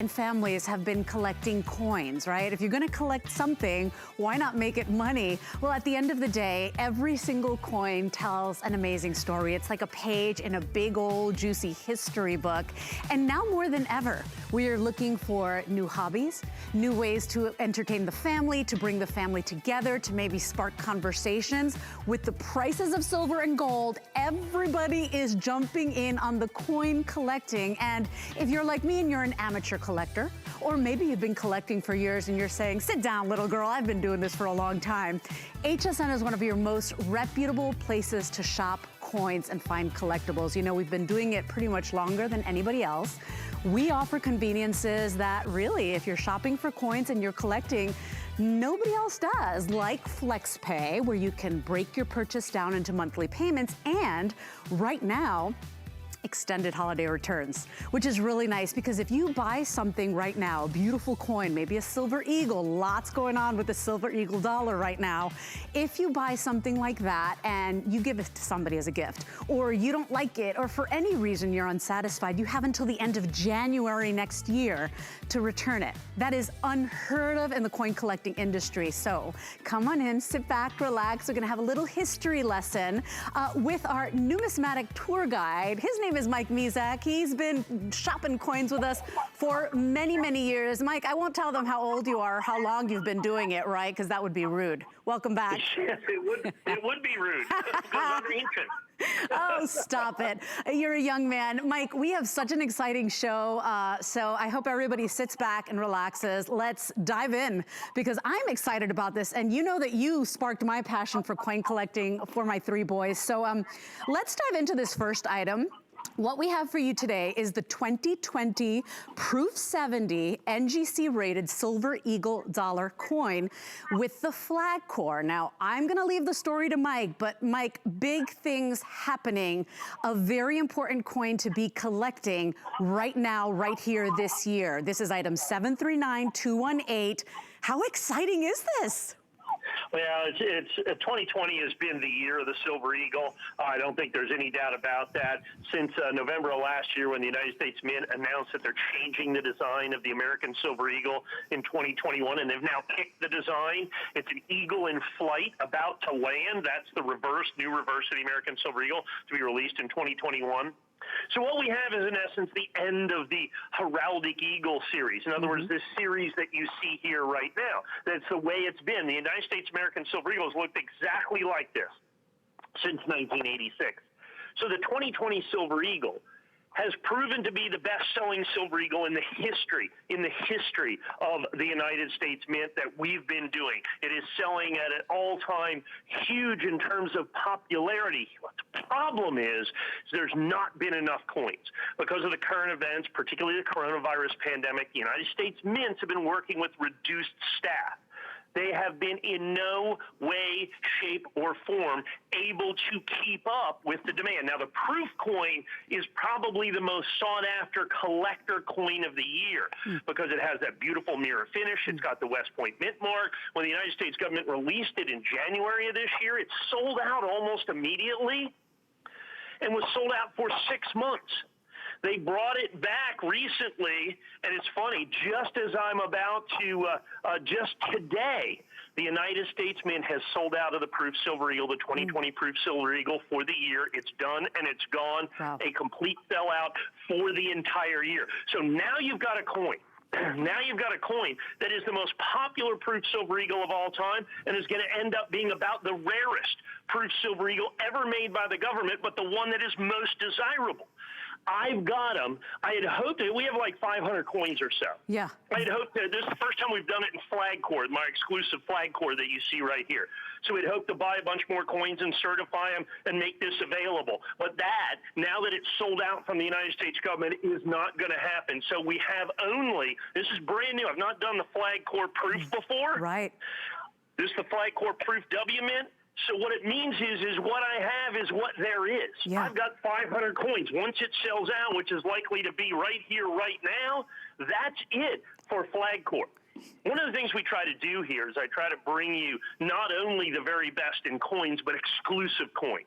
And families have been collecting coins, right? If you're gonna collect something, why not make it money? Well, at the end of the day, every single coin tells an amazing story. It's like a page in a big old juicy history book. And now more than ever, we are looking for new hobbies, new ways to entertain the family, to bring the family together, to maybe spark conversations. With the prices of silver and gold, everybody is jumping in on the coin collecting. And if you're like me and you're an amateur collector, or maybe you've been collecting for years and you're saying, sit down, little girl, I've been doing this for a long time. HSN is one of your most reputable places to shop coins and find collectibles. You know, we've been doing it pretty much longer than anybody else. We offer conveniences that really, if you're shopping for coins and you're collecting, nobody else does, like FlexPay, where you can break your purchase down into monthly payments, and right now, extended holiday returns, which is really nice because if you buy something right now, a beautiful coin, maybe a silver eagle, lots going on with the silver eagle dollar right now. If you buy something like that and you give it to somebody as a gift, or you don't like it, or for any reason you're unsatisfied, you have until the end of January next year to return it. That is unheard of in the coin collecting industry. So come on in, sit back, relax. We're gonna have a little history lesson with our numismatic tour guide. His name is Mike Mizak. He's been shopping coins with us for many, many years. Mike, I won't tell them how old you are or how long you've been doing it, right? Because that would be rude. Welcome back. Yes, it would be rude. Because I'm ancient. Oh, stop it. You're a young man. Mike, we have such an exciting show, so I hope everybody sits back and relaxes. Let's dive in, because I'm excited about this, and you know that you sparked my passion for coin collecting for my three boys. So let's dive into this first item. What we have for you today is the 2020 Proof 70 NGC rated Silver Eagle dollar coin with the flag core. Now, I'm gonna leave the story to Mike, but Mike, big things happening. A very important coin to be collecting right now, right here this year. This is item 739218. How exciting is this? Well, it's 2020 has been the year of the Silver Eagle. I don't think there's any doubt about that. Since November of last year, when the United States Mint announced that they're changing the design of the American Silver Eagle in 2021, and they've now picked the design. It's an eagle in flight about to land. That's the new reverse of the American Silver Eagle to be released in 2021. So what we have is, in essence, the end of the Heraldic Eagle series. In other words, this series that you see here right now. That's the way it's been. The United States American Silver Eagles looked exactly like this since 1986. So the 2020 Silver Eagle has proven to be the best-selling Silver Eagle in the history of the United States Mint that we've been doing. It is selling at an all-time huge in terms of popularity. What the problem is there's not been enough coins. Because of the current events, particularly the coronavirus pandemic, the United States Mints have been working with reduced staff. They have been in no way, shape, or form able to keep up with the demand. Now, the proof coin is probably the most sought-after collector coin of the year because it has that beautiful mirror finish. It's got the West Point Mint mark. When the United States government released it in January of this year, it sold out almost immediately and was sold out for 6 months. They brought it back recently, and it's funny, just as I'm about to, just today, the United States Mint has sold out of the Proof Silver Eagle, the 2020 Proof Silver Eagle for the year. It's done and it's gone. Wow. A complete sellout for the entire year. So now you've got a coin. Now you've got a coin that is the most popular Proof Silver Eagle of all time and is going to end up being about the rarest Proof Silver Eagle ever made by the government, but the one that is most desirable. I've got them. I had hoped that we have like 500 coins or so. Yeah. I had hoped that this is the first time we've done it in flag core, my exclusive flag core that you see right here. So we'd hope to buy a bunch more coins and certify them and make this available. But that, now that it's sold out from the United States government, is not going to happen. So we have only, this is brand new. I've not done the flag core proof before. Right. This is the flag core proof W Mint. So what it means is what I have is what there is. Yeah. I've got 500 coins. Once it sells out, which is likely to be right here, right now, that's it for flag core. One of the things we try to do here is I try to bring you not only the very best in coins, but exclusive coins.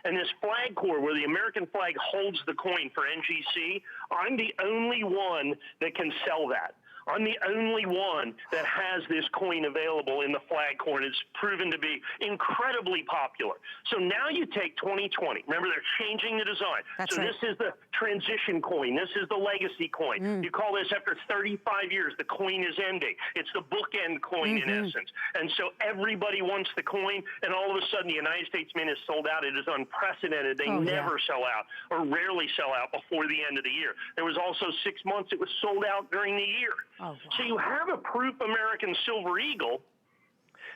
And this flag core, where the American flag holds the coin for NGC, I'm the only one that can sell that. I'm the only one that has this coin available in the flag core, and it's proven to be incredibly popular. So now you take 2020. Remember, they're changing the design. That's right. This is the transition coin. This is the legacy coin. You call this after 35 years, the coin is ending. It's the bookend coin in essence. And so everybody wants the coin, and all of a sudden the United States Mint is sold out. It is unprecedented. They never sell out, or rarely sell out before the end of the year. There was also 6 months it was sold out during the year. Oh, wow. So you have a proof American Silver Eagle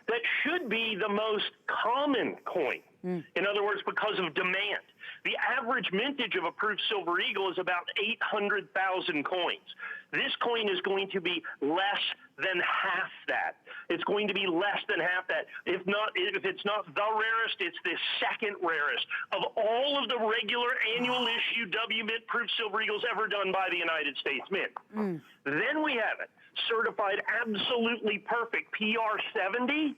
that should be the most common coin. In other words, because of demand. The average mintage of a proof Silver Eagle is about 800,000 coins. This coin is going to be less than half that. It's going to be less than half that. If it's not the rarest, it's the second rarest of all of the regular annual issue W Mint proof Silver Eagles ever done by the United States Mint. Then we have it certified absolutely perfect PR70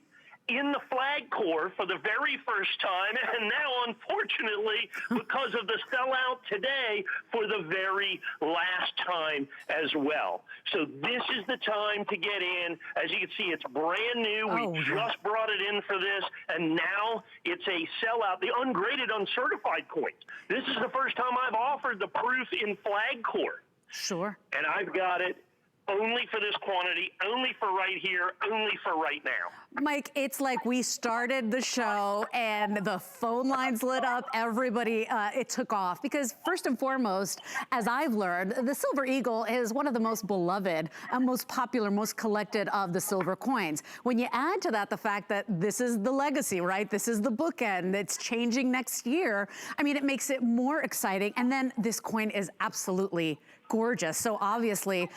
in the flag core for the very first time, and now, unfortunately, because of the sellout today, for the very last time as well. So this is the time to get in. As you can see, it's brand new. We just brought it in for this, and now it's a sellout. The ungraded, uncertified coins. This is the first time I've offered the proof in flag core. Sure. And I've got it only for this quantity, only for right here, only for right now. Mike, it's like we started the show and the phone lines lit up, everybody, it took off. Because first and foremost, as I've learned, the Silver Eagle is one of the most beloved, most popular, most collected of the silver coins. When you add to that the fact that this is the legacy, right? This is the bookend, it's changing next year. I mean, it makes it more exciting. And then this coin is absolutely gorgeous. So obviously,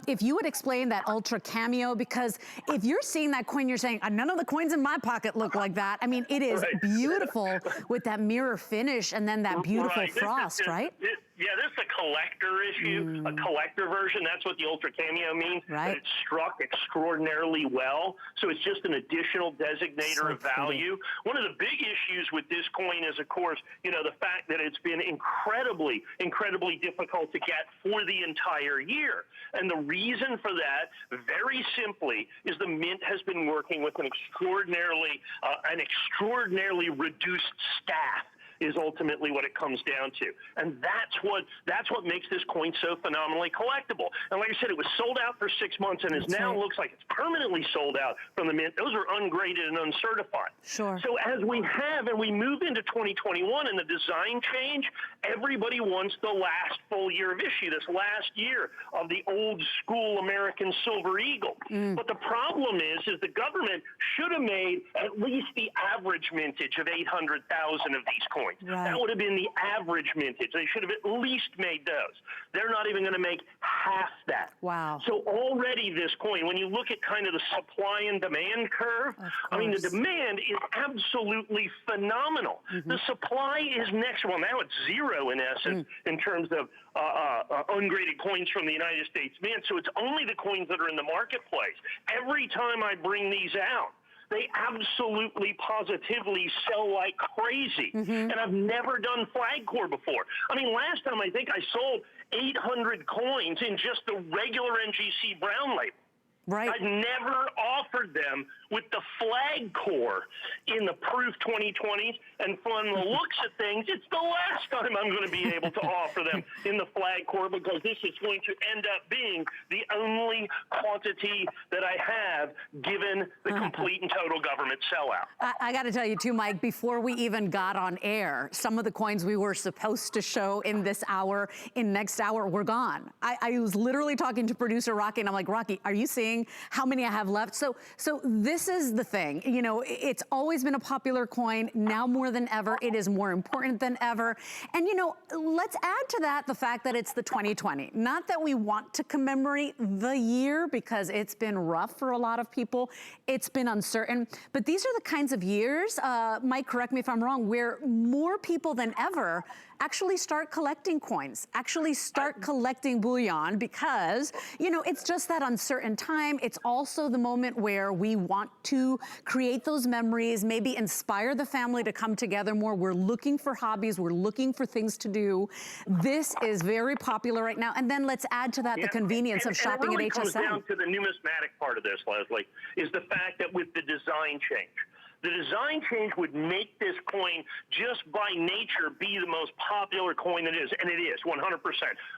if you would explain that ultra cameo, because if you're seeing that coin, you're saying, none of the coins in my pocket look like that. I mean, it is beautiful with that mirror finish and then that beautiful frost, right? Yeah, this is a collector issue, a collector version. That's what the ultra cameo means. Right. It's struck extraordinarily well. So it's just an additional designator of value. One of the big issues with this coin is, of course, you know, the fact that it's been incredibly, incredibly difficult to get for the entire year. And the reason for that, very simply, is the Mint has been working with an extraordinarily reduced staff. Is ultimately what it comes down to. And that's what makes this coin so phenomenally collectible. And like I said, it was sold out for 6 months and now looks like it's permanently sold out from the Mint. Those are ungraded and uncertified. Sure. So as we move into 2021 and the design change, everybody wants the last full year of issue, this last year of the old school American Silver Eagle. But the problem is the government should have made at least the average mintage of 800,000 of these coins. Right. That would have been the average mintage. They should have at least made those. They're not even going to make half that. Wow. So already this coin, when you look at kind of the supply and demand curve, I mean, the demand is absolutely phenomenal. The supply is next. Well, now it's zero in essence in terms of ungraded coins from the United States Mint. So it's only the coins that are in the marketplace. Every time I bring these out, they absolutely, positively sell like crazy. And I've never done flag core before. I mean, last time I think I sold 800 coins in just the regular NGC brown label. Right. I've never offered them with the flag core in the proof 2020s, and from the looks of things, it's the last time I'm going to be able to offer them in the flag core, because this is going to end up being the only quantity that I have given the complete and total government sellout. I got to tell you too, Mike, before we even got on air, some of the coins we were supposed to show in this hour, in next hour, were gone. I was literally talking to producer Rocky, and I'm like, Rocky, are you seeing how many I have left? So this is the thing. You know, it's always been a popular coin. Now more than ever, it is more important than ever. And you know, let's add to that the fact that it's the 2020. Not that we want to commemorate the year, because it's been rough for a lot of people. It's been uncertain. But these are the kinds of years, Mike, correct me if I'm wrong, where more people than ever actually start collecting coins, actually start collecting bullion, because, you know, it's just that uncertain time. It's also the moment where we want to create those memories, maybe inspire the family to come together more. We're looking for hobbies. We're looking for things to do. This is very popular right now. And then let's add to that the convenience of shopping at HSN. It really comes down to the numismatic part of this, Leslie, is the fact that with the design change, the design change would make this coin just by nature be the most popular coin that is, and it is 100%.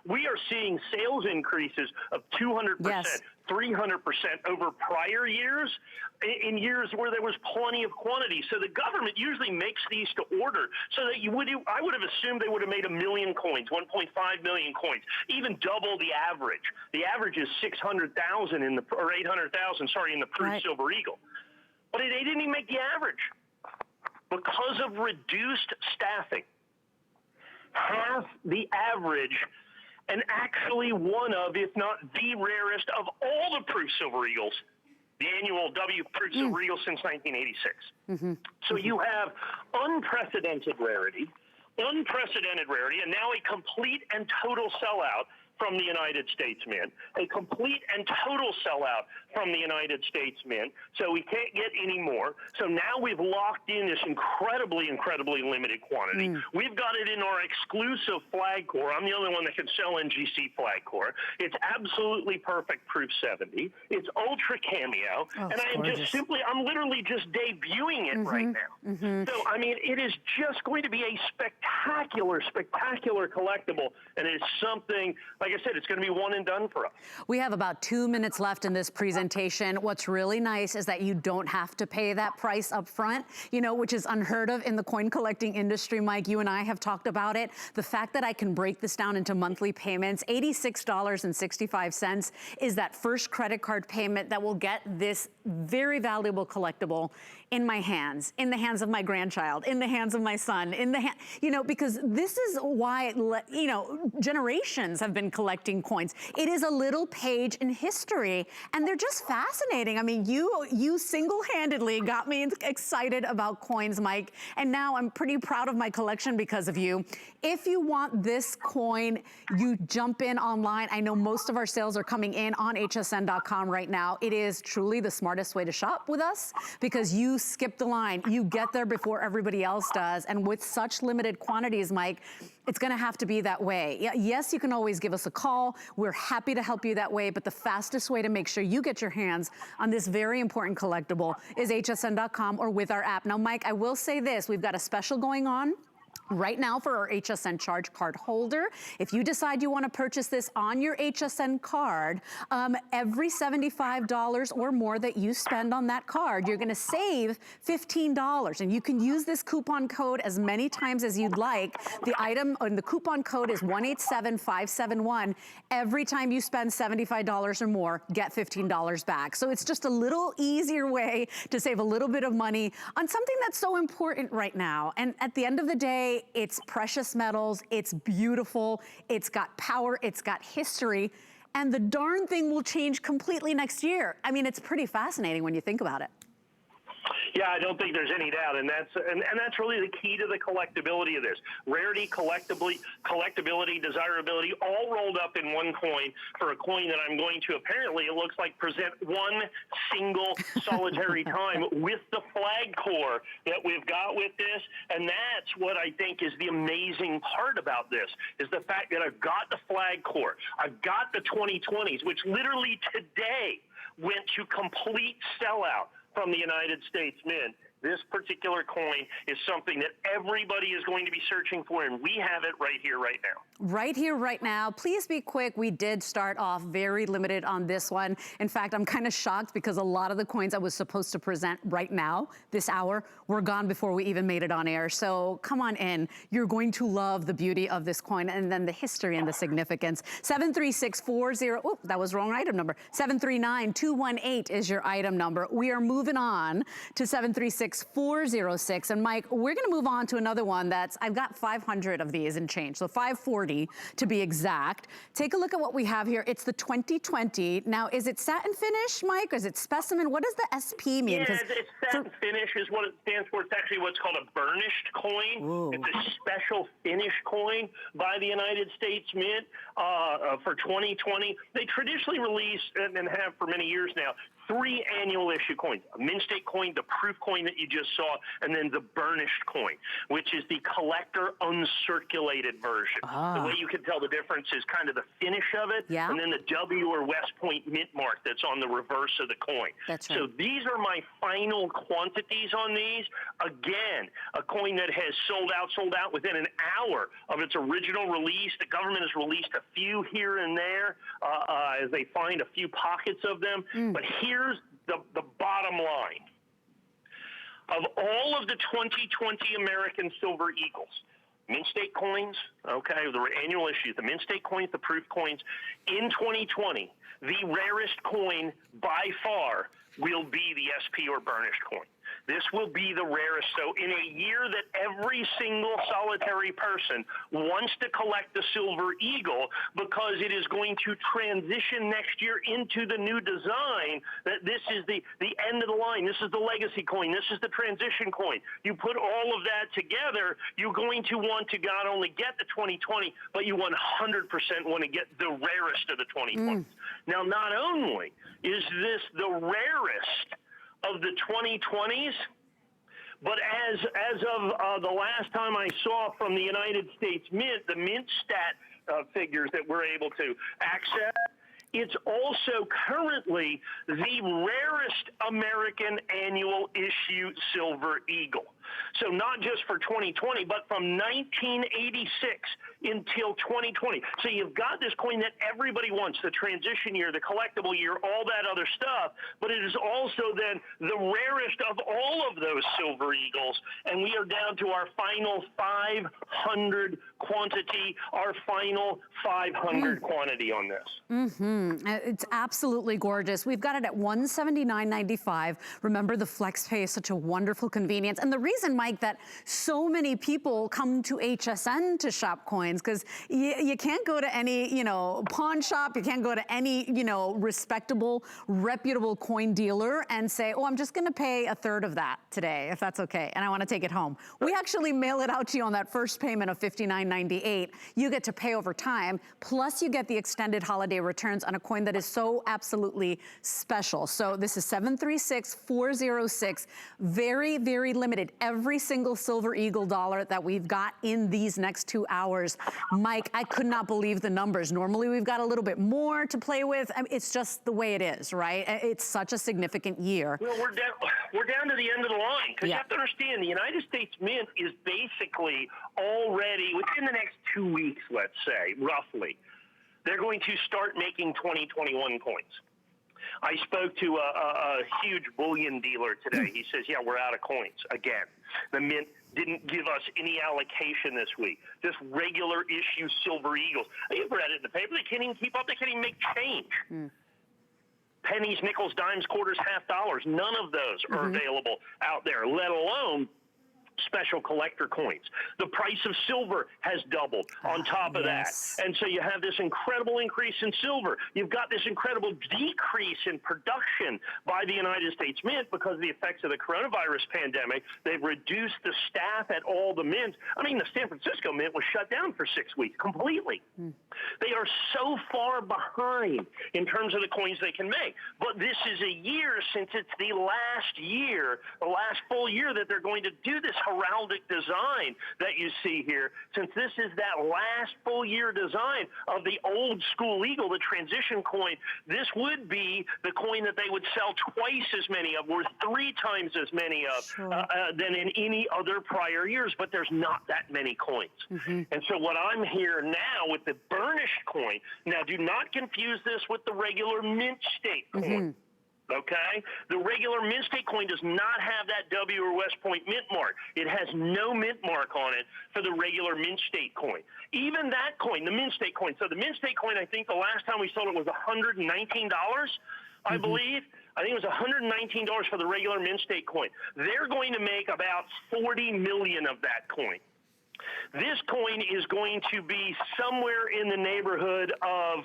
We are seeing sales increases of 200%, yes. 300% over prior years, in years where there was plenty of quantity. So the government usually makes these to order, so that I would have assumed they would have made 1 million coins, 1.5 million coins, even double the average. The average is 600,000 or 800,000, sorry, in the Proof Silver Eagle. But they didn't even make the average because of reduced staffing. Half the average, and actually one of, if not the rarest of all the Proof Silver Eagles, the annual W Proof Silver Eagle since 1986. So you have unprecedented rarity, and now a complete and total sellout from the United States Mint, a complete and total sellout from the United States Mint, so we can't get any more. So now we've locked in this incredibly limited quantity. We've got it in our exclusive flag core. I'm the only one that can sell NGC flag core. It's absolutely perfect Proof 70. It's ultra cameo, and I'm literally just debuting it right now. So, I mean, it is just going to be a spectacular collectible, and it's something, like I said, it's going to be one and done for us. We have about 2 minutes left in this presentation. What's really nice is that you don't have to pay that price up front, you know, which is unheard of in the coin collecting industry. Mike, you and I have talked about it. The fact that I can break this down into monthly payments, $86.65 is that first credit card payment that will get this very valuable collectible in my hands, in the hands of my grandchild, in the hands of my son, you know, because this is why, you know, generations have been collecting coins. It is a little page in history, and they're just fascinating. I mean, you single-handedly got me excited about coins, Mike, and now I'm pretty proud of my collection because of you. If you want this coin, you jump in online. I know most of our sales are coming in on hsn.com right now. It is truly the smartest way to shop with us because you skip the line. You get there before everybody else does. And with such limited quantities, Mike, it's gonna have to be that way. Yes, you can always give us a call. We're happy to help you that way, but the fastest way to make sure you get your hands on this very important collectible is hsn.com or with our app. Now, Mike, I will say this, we've got a special going on right now for our HSN charge card holder. If you decide you want to purchase this on your HSN card, every $75 or more that you spend on that card, you're going to save $15. And you can use this coupon code as many times as you'd like. The item and the coupon code is 187571. Every time you spend $75 or more, get $15 back. So it's just a little easier way to save a little bit of money on something that's so important right now. And at the end of the day, it's precious metals, it's beautiful, it's got power, it's got history, and the darn thing will change completely next year. I mean, it's pretty fascinating when you think about it. Yeah, I don't think there's any doubt, and that's really the key to the collectability of this. Rarity, collectability, desirability, all rolled up in one coin for a coin that I'm going to apparently, it looks like, present one single solitary time with the flag core that we've got with this, and that's what I think is the amazing part about this, is the fact that I've got the flag core, I've got the 2020s, which literally today went to complete sellout from the United States Mint. This particular coin is something that everybody is going to be searching for, and we have it right here, right now. Right here, right now. Please be quick. We did start off very limited on this one. In fact, I'm kind of shocked because a lot of the coins I was supposed to present right now, this hour, were gone before we even made it on air. So come on in. You're going to love the beauty of this coin and then the history and the significance. 73640, oh, that was wrong item number. 739218 is your item number. We are moving on to 736 736-406. And Mike, we're gonna move on to another one that's, I've got 500 of these and change, so 540 to be exact. Take a look at what we have here. It's the 2020. Now, is it satin finish, Mike, or is it specimen? What does the SP mean? Yeah, it's satin finish is what it stands for. It's actually what's called a burnished coin. Ooh. It's a special finish coin by the United States Mint for 2020. They traditionally release, and have for many years now, 3 annual issue coins: a mint state coin, the proof coin that you just saw, and then the burnished coin, which is the collector uncirculated version. The way you can tell the difference is kind of the finish of it, and then the W or West Point mint mark that's on the reverse of the coin. That's right. So these are my final quantities on these. Again, a coin that has sold out within an hour of its original release. The government has released a few here and there as they find a few pockets of them. But here's the bottom line. Of all of the 2020 American Silver Eagles, mint state coins, okay, the annual issues, the mint state coins, the proof coins, in 2020, the rarest coin by far will be the SP or burnished coin. This will be the rarest. So in a year that every single solitary person wants to collect the Silver Eagle because it is going to transition next year into the new design, that this is the end of the line. This is the legacy coin. This is the transition coin. You put all of that together, you're going to want to not only get the 2020, but you 100% want to get the rarest of the 2020s. Now, not only is this the rarest of the 2020s, but as of the last time I saw from the United States Mint, the Mint stat figures that we're able to access, it's also currently the rarest American annual issue Silver Eagle. So not just for 2020, but from 1986 until 2020. So you've got this coin that everybody wants, the transition year, the collectible year, all that other stuff, but it is also then the rarest of all of those Silver Eagles, and we are down to our final 500 quantity, our final 500 quantity on this. It's absolutely gorgeous. We've got it at $179.95. Remember, the flex pay is such a wonderful convenience. And the reason, Mike, that so many people come to HSN to shop coins, because you can't go to any, pawn shop, you can't go to any, respectable, reputable coin dealer and say, oh, I'm just gonna pay a third of that today, if that's okay, and I wanna take it home. We actually mail it out to you on that first payment of $59.98. You get to pay over time, plus you get the extended holiday returns on a coin that is so absolutely special. So this is 736-406, very, very limited. Every single Silver Eagle dollar that we've got in these next 2 hours. Mike, I could not believe the numbers. Normally we've got a little bit more to play with. I mean, it's just the way it is, right? It's such a significant year. Well, we're down to the end of the line, because you have to understand, the United States Mint is basically already, within the next 2 weeks, let's say, roughly, they're going to start making 2021 coins. I spoke to a huge bullion dealer today. He says, yeah, we're out of coins again. The Mint didn't give us any allocation this week. Just regular issue Silver Eagles. You've read it in the paper. They can't even keep up. They can't even make change. Pennies, nickels, dimes, quarters, half dollars. None of those are available out there, let alone special collector coins. The price of silver has doubled on top of that. And so you have this incredible increase in silver. You've got this incredible decrease in production by the United States Mint because of the effects of the coronavirus pandemic. They've reduced the staff at all the mints. I mean, the San Francisco Mint was shut down for 6 weeks completely. They are so far behind in terms of the coins they can make. But this is a year, since it's the last year, the last full year that they're going to do this heraldic design that you see here, since this is that last full year design of the old school eagle, the transition coin, this would be the coin that they would sell twice as many of, or 3 times as many of than in any other prior years, but there's not that many coins. And so what I'm here now with the burnished coin, now do not confuse this with the regular mint state coin. Okay? The regular mint state coin does not have that W or West Point mint mark. It has no mint mark on it for the regular mint state coin. Even that coin, the mint state coin. So the mint state coin, I think the last time we sold it was $119. I believe. I think it was $119 for the regular mint state coin. They're going to make about 40 million of that coin. This coin is going to be somewhere in the neighborhood of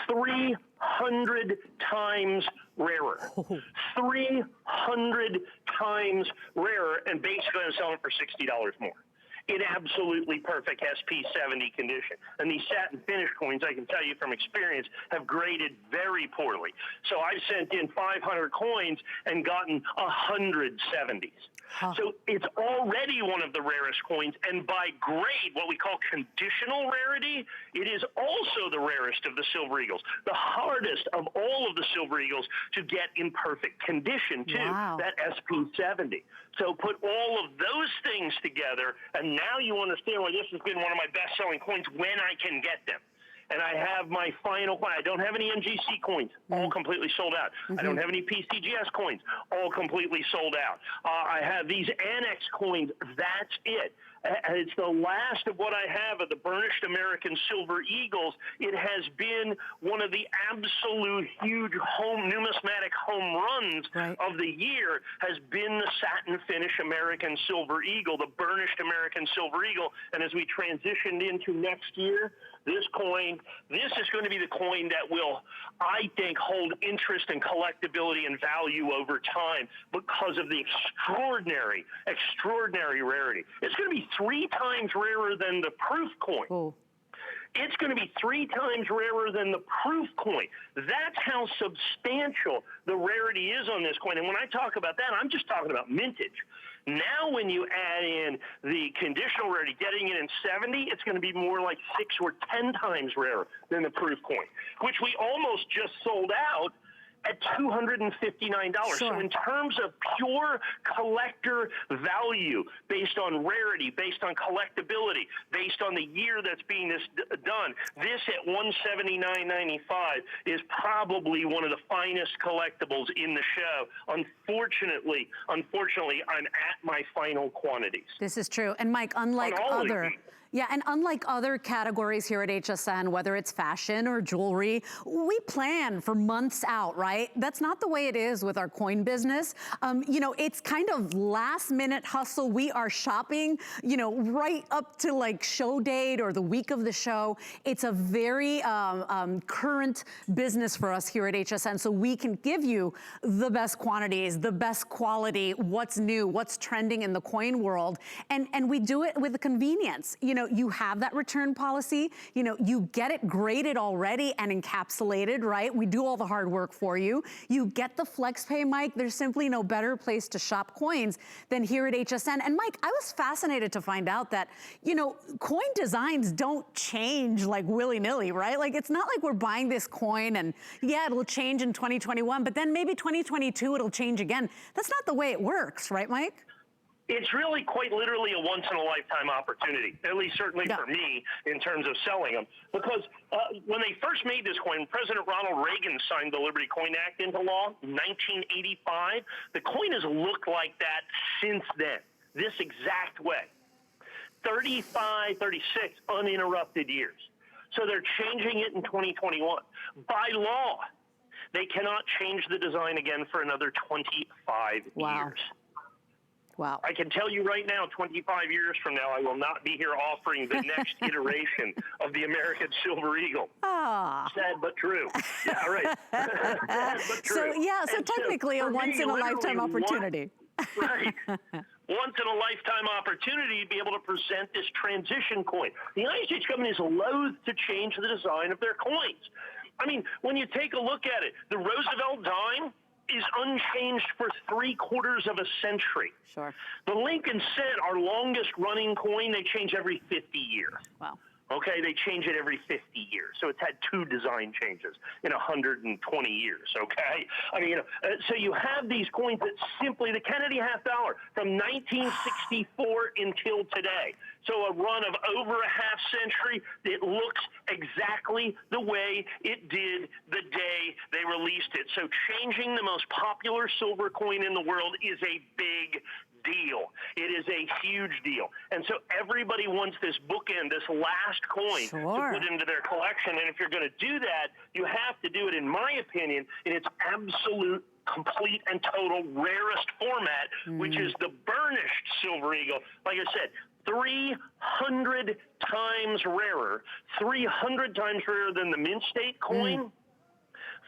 300 times rarer. 300 times rarer, and basically I'm selling it for $60 more. In absolutely perfect SP70 condition. And these satin finish coins, I can tell you from experience, have graded very poorly. So I've sent in 500 coins and gotten 100 70s. So it's already one of the rarest coins, and by grade, what we call conditional rarity, it is also the rarest of the Silver Eagles. The hardest of all of the Silver Eagles to get in perfect condition, too, that SP70. So put all of those things together, and now you understand why this has been one of my best-selling coins when I can get them. And I have my final coin. I don't have any MGC coins, all completely sold out. I don't have any PCGS coins, all completely sold out. I have these Annex coins, that's it. And it's the last of what I have of the burnished American Silver Eagles. It has been one of the absolute huge numismatic home runs of the year, has been the satin finish American Silver Eagle, the burnished American Silver Eagle. And as we transitioned into next year, this coin, this is going to be the coin that will, I think, hold interest and collectability and value over time because of the extraordinary, extraordinary rarity. It's going to be 3 times rarer than the proof coin. It's going to be 3 times rarer than the proof coin. That's how substantial the rarity is on this coin. And when I talk about that, I'm just talking about mintage. Now when you add in the conditional rarity, getting it in 70, it's going to be more like 6 or 10 times rarer than the proof coin, which we almost just sold out at $259. So in terms of pure collector value, based on rarity, based on collectability, based on the year that's being done, this at $179.95 is probably one of the finest collectibles in the show. Unfortunately, I'm at my final quantities. This is true. And Mike, unlike other categories here at HSN, whether it's fashion or jewelry, we plan for months out, right? That's not the way it is with our coin business. You know, it's kind of last minute hustle. We are shopping, you know, right up to like show date or the week of the show. It's a very current business for us here at HSN, so we can give you the best quantities, the best quality, what's new, what's trending in the coin world, and we do it with the convenience. You know, you have that return policy, you know, you get it graded already and encapsulated, right? We do all the hard work for you. You get the flex pay, Mike. There's simply no better place to shop coins than here at HSN. And Mike, I was fascinated to find out that, you know, coin designs don't change like willy-nilly, right? Like, it's not like we're buying this coin and yeah, it'll change in 2021, but then maybe 2022 it'll change again. That's not the way it works, right, Mike? It's really quite literally a once-in-a-lifetime opportunity, at least certainly for me, in terms of selling them. Because when they first made this coin, President Ronald Reagan signed the Liberty Coin Act into law in 1985. The coin has looked like that since then, this exact way. 35, 36 uninterrupted years. So they're changing it in 2021. By law, they cannot change the design again for another 25 years. Wow. I can tell you right now, 25 years from now, I will not be here offering the next iteration of the American Silver Eagle. Sad but true. Yeah, right. Sad but true. So technically a once-in-a-lifetime opportunity. Right. Once-in-a-lifetime opportunity to be able to present this transition coin. The United States government is loath to change the design of their coins. I mean, when you take a look at it, the Roosevelt dime is unchanged for 3/4 of a century. Sure. The Lincoln cent, our longest running coin, they change every 50 years. Wow. Okay, they change it every 50 years. So it's had 2 design changes in 120 years, okay? I mean, so you have these coins that simply, the Kennedy half dollar from 1964 until today. So a run of over a half century, it looks exactly the way it did the day they released it. So changing the most popular silver coin in the world is a big deal. It is a huge deal. And so everybody wants this bookend, this last coin to put into their collection. And if you're going to do that, you have to do it, in my opinion, in its absolute, complete, and total rarest format, which is the burnished Silver Eagle. Like I said, 300 times rarer, 300 times rarer than the mint state coin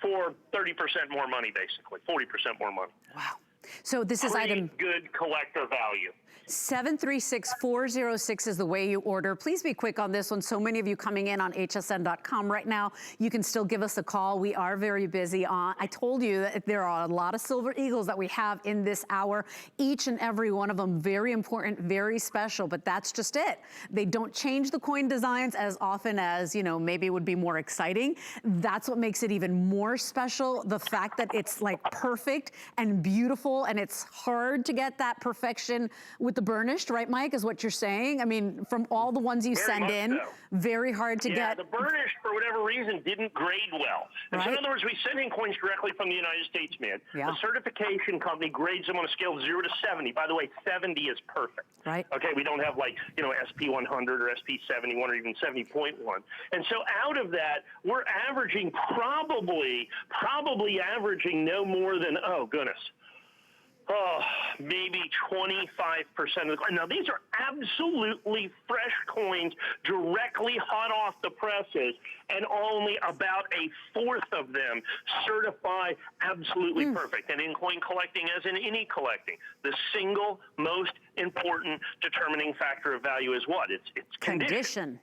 for 30% more money, basically, 40% more money. Wow. So this is item good collector value. 736406 is the way you order. Please be quick on this one. So many of you coming in on hsn.com right now. You can still give us a call. We are very busy. I told you that there are a lot of Silver Eagles that we have in this hour. Each and every one of them very important, very special, but that's just it. They don't change the coin designs as often as, you know, maybe it would be more exciting. That's what makes it even more special. The fact that it's like perfect and beautiful, and it's hard to get that perfection with the burnished, right, Mike, is what you're saying? I mean, from all the ones you send in, very hard to get. Yeah, the burnished, for whatever reason, didn't grade well. And so in other words, we send in coins directly from the United States Mint. A certification company grades them on a scale of 0 to 70. By the way, 70 is perfect. Right. Okay, we don't have like, you know, SP 100 or SP 71 or even 70.1. And so out of that, we're averaging probably averaging no more than, oh, goodness, maybe 25% of the coin. Now, these are absolutely fresh coins, directly hot off the presses, and only about a fourth of them certify absolutely perfect. And in coin collecting, as in any collecting, the single most important determining factor of value is what? It's condition.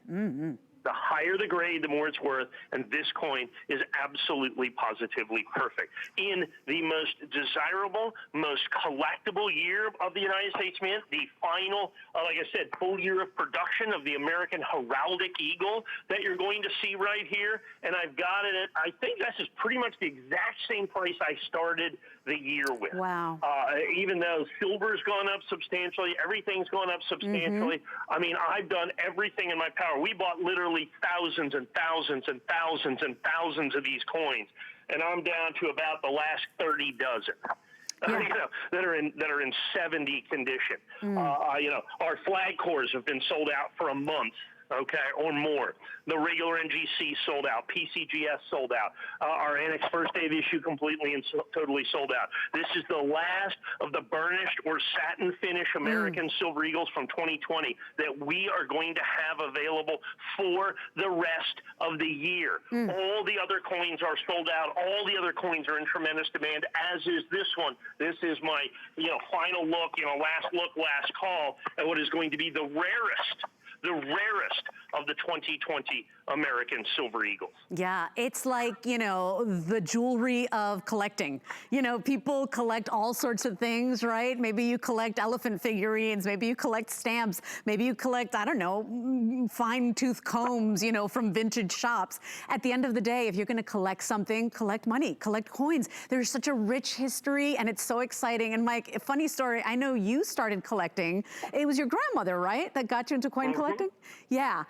The higher the grade, the more it's worth, and this coin is absolutely, positively perfect. In the most desirable, most collectible year of the United States Mint, the final, like I said, full year of production of the American Heraldic Eagle that you're going to see right here, and I've got it at, I think this is pretty much the exact same price I started the year with. Wow. Even though silver's gone up substantially, everything's gone up substantially. I mean, I've done everything in my power. We bought literally thousands and thousands and thousands and thousands of these coins, and I'm down to about the last 30 dozen. You know, that are in 70 condition. You know, our flag cores have been sold out for a month. Okay, or more. The regular NGC sold out. PCGS sold out. Our Annex first day of issue completely and totally sold out. This is the last of the burnished or satin finish American Silver Eagles from 2020 that we are going to have available for the rest of the year. All the other coins are sold out. All the other coins are in tremendous demand, as is this one. This is my, you know, final look, you know, last look, last call at what is going to be the rarest of the 2020 American Silver Eagles. Yeah, it's like, you know, the jewelry of collecting. You know, people collect all sorts of things, right? Maybe you collect elephant figurines, maybe you collect stamps, maybe you collect, I don't know, fine tooth combs, you know, from vintage shops. At the end of the day, if you're gonna collect something, collect money, collect coins. There's such a rich history and it's so exciting. And Mike, a funny story, I know you started collecting. It was your grandmother, right, that got you into coin collecting? Yeah,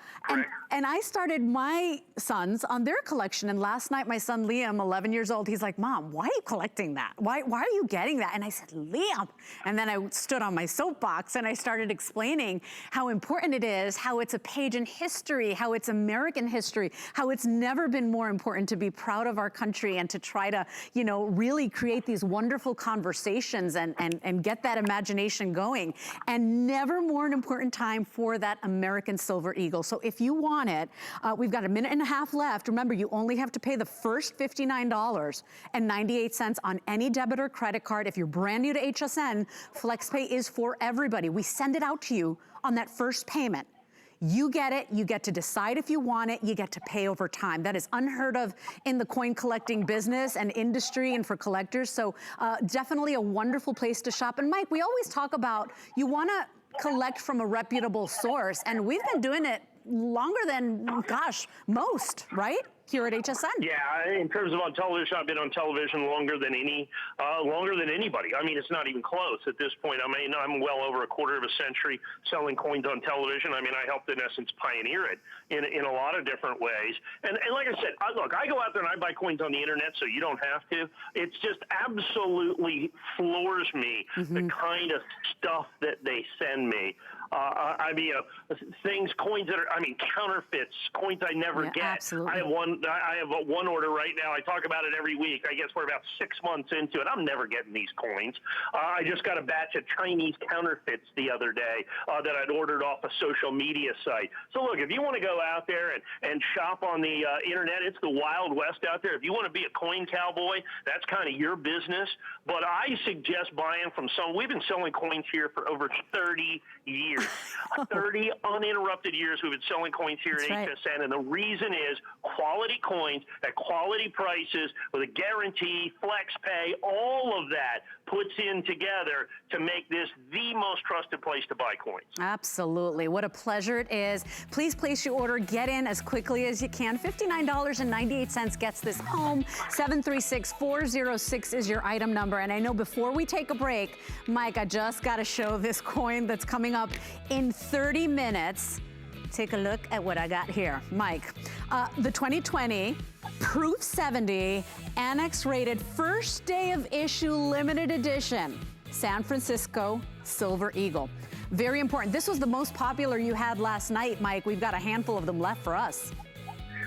and I started my sons on their collection, and last night my son Liam, 11 years old, he's like, Mom, why are you collecting that? Why are you getting that? And I said, Liam. And then I stood on my soapbox and I started explaining how important it is, how it's a page in history, how it's American history, how it's never been more important to be proud of our country and to try to, you know, really create these wonderful conversations and get that imagination going. And never more an important time for that American Silver Eagle. So if you want it, we've got a minute and a half left. Remember, you only have to pay the first $59.98 on any debit or credit card. If you're brand new to HSN, FlexPay is for everybody. We send it out to you on that first payment. You get it, you get to decide if you want it, you get to pay over time. That is unheard of in the coin collecting business and industry and for collectors. So definitely a wonderful place to shop. And Mike, we always talk about, you wanna collect from a reputable source, and we've been doing it longer than, gosh, most, right? here at HSN. Yeah, in terms of on television, I've been on television longer than anybody. I mean, it's not even close at this point. I mean, I'm well over a quarter of a century selling coins on television. I mean, I helped, in essence, pioneer it in a lot of different ways. And like I said, look, I go out there and I buy coins on the internet, so you don't have to. It's just absolutely floors me, the kind of stuff that they send me. I mean, coins that are, I mean, counterfeits, coins I never get. Absolutely. I have one order right now. I talk about it every week. I guess we're about 6 months into it. I'm never getting these coins. I just got a batch of Chinese counterfeits the other day that I'd ordered off a social media site. So look, if you want to go out there and shop on the internet, it's the Wild West out there. If you want to be a coin cowboy, that's kind of your business. But I suggest buying from we've been selling coins here for over 30 years. 30 uninterrupted years we've been selling coins here at HSN, and the reason is quality coins at quality prices with a guarantee, flex pay, all of that puts in together to make this the most trusted place to buy coins. Absolutely. What a pleasure it is. Please place your order. Get in as quickly as you can. $59.98 gets this home. 736-406 is your item number. And I know before we take a break, Mike, I just got to show this coin that's coming up in 30 minutes. Take a look at what I got here. Mike, the 2020 Proof 70 Annex rated first day of issue limited edition San Francisco Silver Eagle. Very important. This was the most popular you had last night, Mike. We've got a handful of them left for us.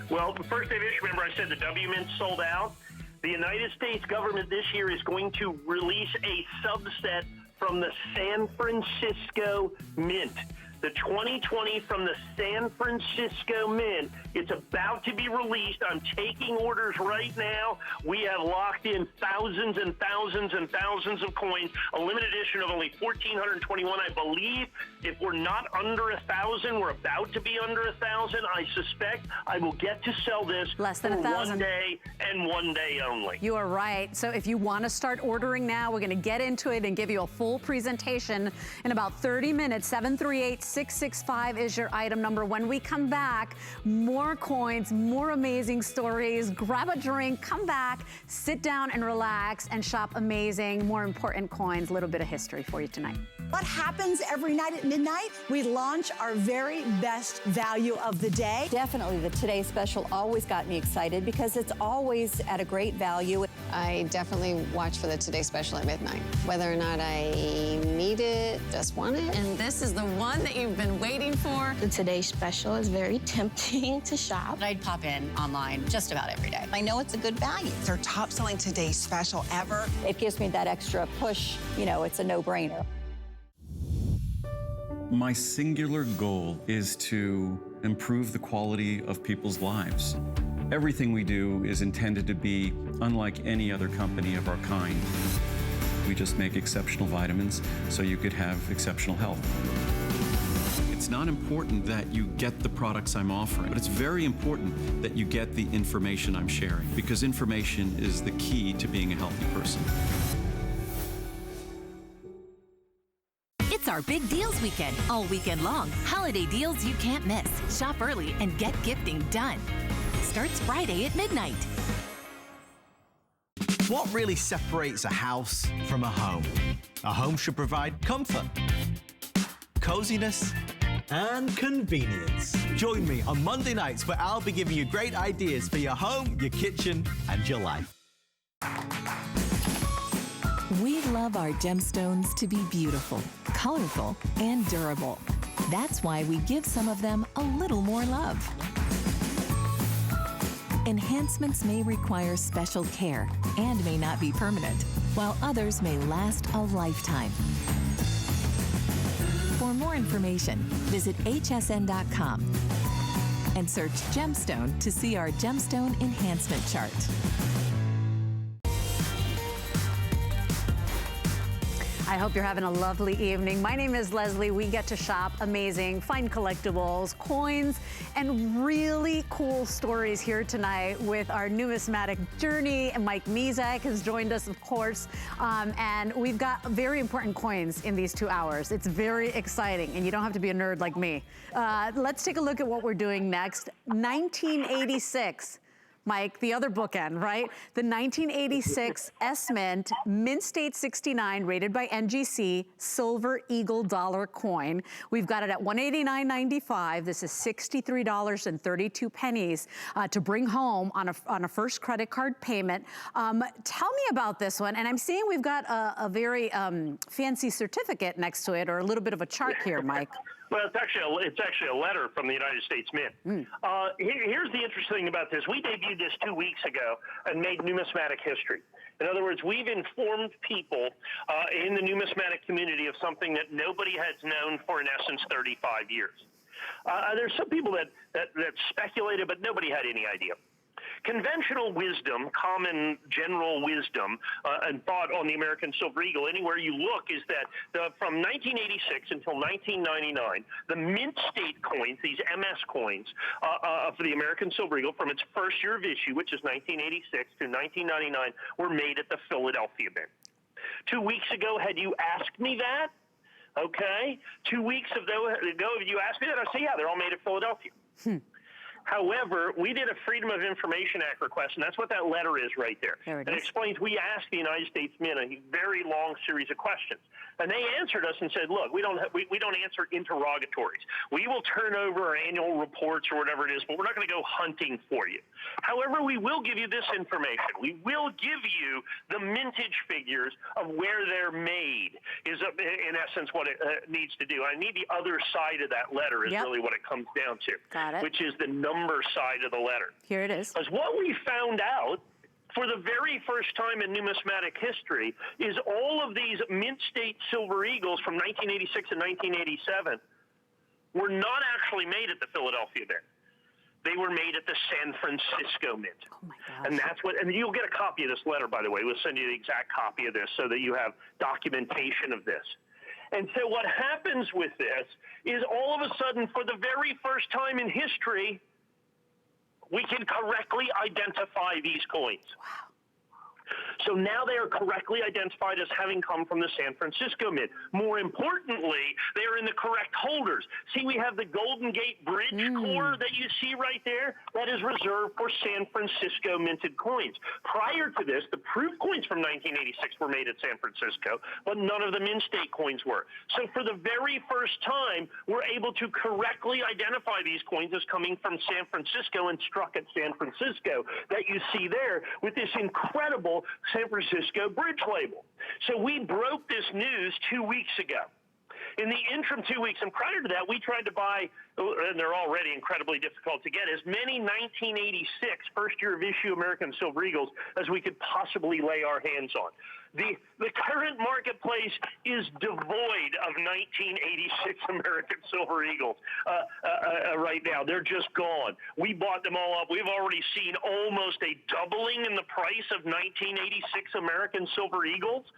Well, the first day of issue, remember I said the W Mint sold out? The United States government this year is going to release a subset from the San Francisco Mint. The 2020 from the San Francisco Mint. It's about to be released. I'm taking orders right now. We have locked in thousands and thousands and thousands of coins. A limited edition of only 1,421, I believe. If we're not under 1,000, we're about to be under 1,000. I suspect I will get to sell this less than for 1,000. 1 day and 1 day only. You are right. So if you want to start ordering now, we're going to get into it and give you a full presentation in about 30 minutes. 738-665 is your item number. When we come back, more coins, more amazing stories. Grab a drink, come back, sit down and relax and shop amazing, more important coins. A little bit of history for you tonight. What happens every night at midnight? We launch our very best value of the day. Definitely the Today Special always got me excited because it's always at a great value. I definitely watch for the Today Special at midnight. Whether or not I need it, just want it. And this is the one that you've been waiting for. The Today Special is very tempting to shop. I'd pop in online just about every day. I know it's a good value. It's our top selling Today Special ever. It gives me that extra push. You know, it's a no-brainer. My singular goal is to improve the quality of people's lives. Everything we do is intended to be unlike any other company of our kind. We just make exceptional vitamins so you could have exceptional health. It's not important that you get the products I'm offering, but it's very important that you get the information I'm sharing, because information is the key to being a healthy person. It's our big deals weekend, all weekend long. Holiday deals you can't miss. Shop early and get gifting done. Starts Friday at midnight. What really separates a house from a home? A home should provide comfort, coziness, and convenience. Join me on Monday nights where I'll be giving you great ideas for your home, your kitchen, and your life. We love our gemstones to be beautiful, colorful, and durable. That's why we give some of them a little more love. Enhancements may require special care and may not be permanent, while others may last a lifetime. For more information, visit hsn.com and search gemstone to see our gemstone enhancement chart. I hope you're having a lovely evening. My name is Leslie. We get to shop amazing, find collectibles, coins, and really cool stories here tonight with our numismatic journey. And Mike Mizek has joined us, of course. And we've got very important coins in these 2 hours. It's very exciting, and you don't have to be a nerd like me. Let's take a look at what we're doing next. 1986. Mike, the other bookend, right? The 1986 S-Mint, Mint State 69, rated by NGC, Silver Eagle dollar coin. We've got it at $189.95. This is $63.32 to bring home on a first credit card payment. Tell me about this one. And I'm seeing we've got a very fancy certificate next to it, or a little bit of a chart here, Mike. Well, it's actually a letter from the United States Mint. Here's the interesting thing about this. We debuted this 2 weeks ago and made numismatic history. In other words, we've informed people in the numismatic community of something that nobody has known for, in essence, 35 years. There's some people that speculated, but nobody had any idea. Conventional wisdom, common general wisdom, and thought on the American Silver Eagle, anywhere you look, is that from 1986 until 1999, the Mint State coins, these MS coins, for the American Silver Eagle, from its first year of issue, which is 1986 to 1999, were made at the Philadelphia Mint. 2 weeks ago, had you asked me that, okay, 2 weeks ago, if you asked me that, I'd say, yeah, they're all made at Philadelphia. However, we did a Freedom of Information Act request, and that's what that letter is right there. It explains we asked the United States Mint a very long series of questions. And they answered us and said, look, we don't answer interrogatories. We will turn over our annual reports or whatever it is, but we're not going to go hunting for you. However, we will give you this information. We will give you the mintage figures of where they're made, is in essence what it needs to do. I need the other side of that letter is really what it comes down to, which is the number side of the letter. Here it is. Because what we found out for the very first time in numismatic history is all of these Mint State Silver Eagles from 1986 and 1987 were not actually made at the Philadelphia Mint. They were made at the San Francisco Mint. Oh my gosh. And that's what, and you'll get a copy of this letter, by the way. We'll send you the exact copy of this so that you have documentation of this. And so what happens with this is all of a sudden, for the very first time in history, we can correctly identify these coins. Wow. So now they are correctly identified as having come from the San Francisco Mint. More importantly, they are in the correct holders. See, we have the Golden Gate Bridge core that you see right there. That is reserved for San Francisco minted coins. Prior to this, the proof coins from 1986 were made at San Francisco, but none of the Mint State coins were. So for the very first time, we're able to correctly identify these coins as coming from San Francisco and struck at San Francisco that you see there with this incredible San Francisco bridge label. So we broke this news 2 weeks ago. In the interim 2 weeks, and prior to that, we tried to buy, and they're already incredibly difficult to get, as many 1986 first year of issue American Silver Eagles as we could possibly lay our hands on. The current marketplace is devoid of 1986 American Silver Eagles right now. They're just gone. We bought them all up. We've already seen almost a doubling in the price of 1986 American Silver Eagles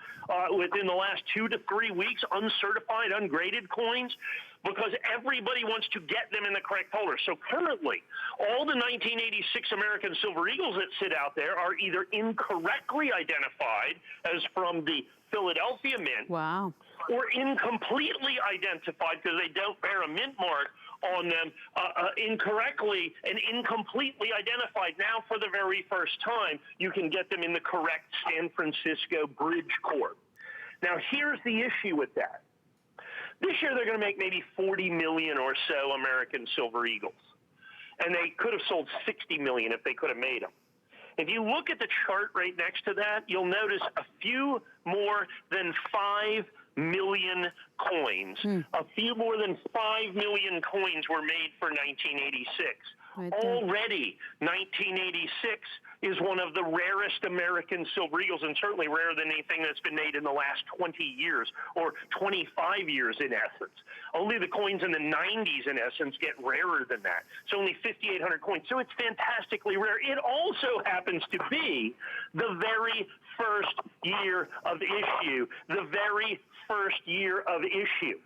within the last 2 to 3 weeks, uncertified, ungraded coins, because everybody wants to get them in the correct holder. So currently, all the 1986 American Silver Eagles that sit out there are either incorrectly identified as from the Philadelphia Mint, or incompletely identified because they don't bear a mint mark on them, incorrectly and incompletely identified. Now, for the very first time, you can get them in the correct San Francisco bridge core. Now, here's the issue with that. This year, they're going to make maybe 40 million or so American Silver Eagles. And they could have sold 60 million if they could have made them. If you look at the chart right next to that, you'll notice a few more than 5 million coins. A few more than 5 million coins were made for 1986. Already, 1986 is one of the rarest American Silver Eagles, and certainly rarer than anything that's been made in the last 20 years or 25 years in essence. Only the coins in the 90s in essence get rarer than that. It's only 5,800 coins, so it's fantastically rare. It also happens to be the very first year of issue, the very first year of issue.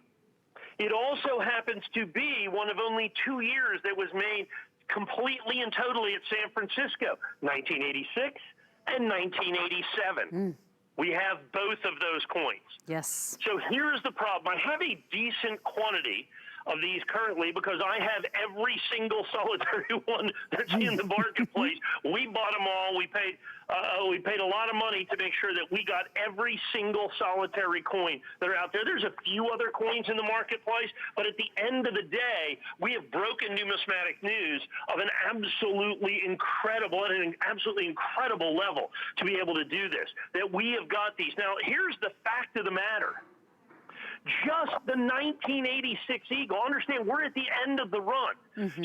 It also happens to be one of only 2 years that was made completely and totally at San Francisco, 1986 and 1987. We have both of those coins. Yes. So here's the problem. I have a decent quantity of these currently because I have every single solitary one that's in the marketplace. We bought them all. We paid a lot of money to make sure that we got every single solitary coin that are out there. There's a few other coins in the marketplace, but at the end of the day, we have broken numismatic news of an absolutely incredible level to be able to do this, that we have got these. Now, here's the fact of the matter. Just the 1986 Eagle. Understand, we're at the end of the run.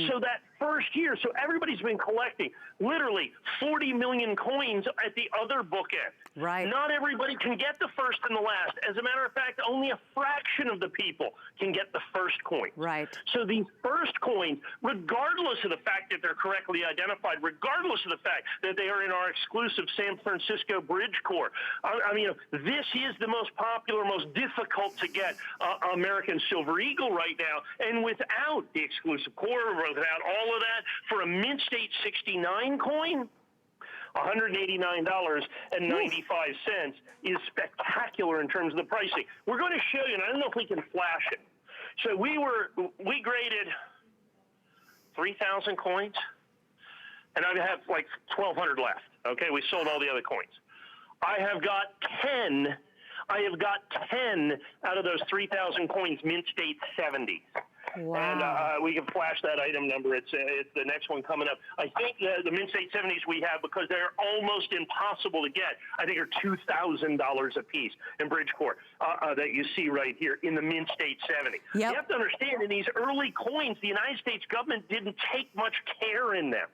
So that first year, so everybody's been collecting literally 40 million coins at the other bookend. Right. Not everybody can get the first and the last. As a matter of fact, only a fraction of the people can get the first coin. Right. So these first coins, regardless of the fact that they're correctly identified, regardless of the fact that they are in our exclusive San Francisco Bridge Core, I mean, this is the most popular, most difficult to get American Silver Eagle right now. And without the exclusive core, without all of that, for a Mint State 69 coin, $189.95 is spectacular in terms of the pricing. We're going to show you, and I don't know if we can flash it. So we graded 3,000 coins, and I have like 1,200 left. Okay, we sold all the other coins. I have got 10 out of those 3,000 coins Mint State 70s. Wow. And we can flash that item number. It's the next one coming up. I think the Mint State 70s we have, because they're almost impossible to get, I think are $2,000 a piece in Bridgecore that you see right here in the Mint State 70. Yep. You have to understand, in these early coins, the United States government didn't take much care in them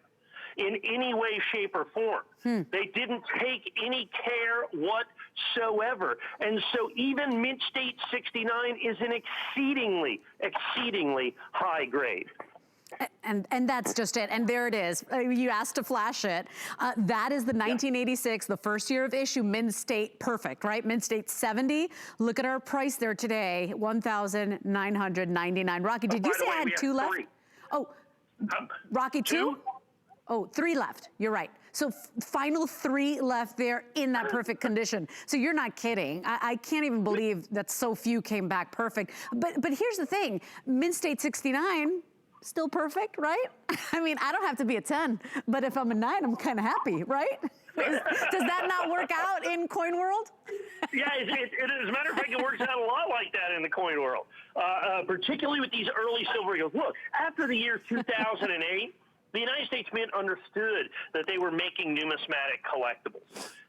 in any way, shape, or form. They didn't take any care whatsoever. And so even Mint State 69 is an exceedingly high grade. And that's just it. And there it is. You asked to flash it. That is the 1986, the first year of issue, Mint State perfect, right? Mint State 70. Look at our price there today, $1,999. Rocky, did you say I had two left? Oh, Rocky, two? Oh, three left. You're right. So final three left there in that perfect condition. So you're not kidding. I can't even believe that so few came back perfect. But here's the thing. Mint State 69, still perfect, right? I mean, I don't have to be a 10, but if I'm a 9, I'm kind of happy, right? Does that not work out in coin world? Yeah, as a matter of fact, it works out a lot like that in the coin world, particularly with these early silver eagles. Look, after the year 2008, the United States Mint understood that they were making numismatic collectibles.